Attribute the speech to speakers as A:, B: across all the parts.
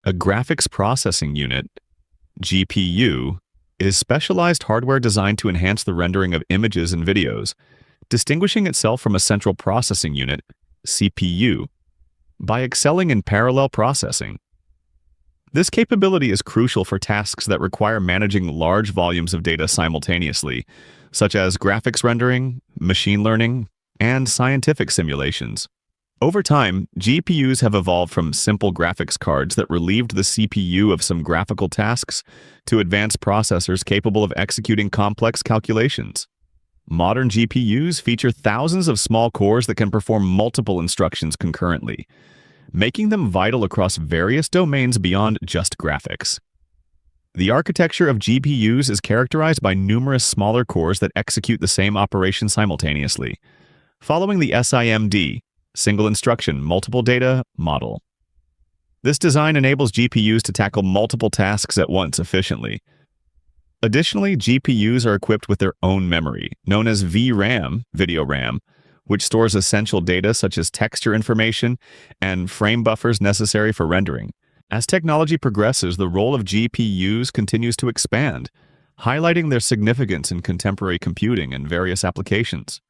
A: A graphics processing unit, GPU, is specialized hardware designed to enhance the rendering of images and videos, distinguishing itself from a central processing unit, CPU, by excelling in parallel processing. This capability is crucial for tasks that require managing large volumes of data simultaneously, such as graphics rendering, machine learning, and scientific simulations. Over time, GPUs have evolved from simple graphics cards that relieved the CPU of some graphical tasks to advanced processors capable of executing complex calculations. Modern GPUs feature thousands of small cores that can perform multiple instructions concurrently, making them vital across various domains beyond just graphics. The architecture of GPUs is characterized by numerous smaller cores that execute the same operation simultaneously, following the SIMD, single instruction, multiple data model. This design enables GPUs to tackle multiple tasks at once efficiently. Additionally, GPUs are equipped with their own memory, known as VRAM, video RAM, which stores essential data such as texture information and frame buffers necessary for rendering. As technology progresses, the role of GPUs continues to expand, highlighting their significance in contemporary computing and various applications.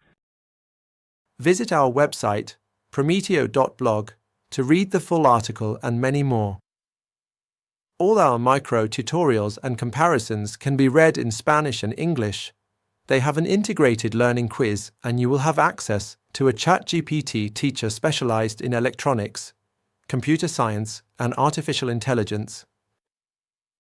B: Visit our website, prometeo.blog, to read the full article and many more. All our micro tutorials and comparisons can be read in Spanish and English. They have an integrated learning quiz, and you will have access to a ChatGPT teacher specialized in electronics, computer science, and artificial intelligence.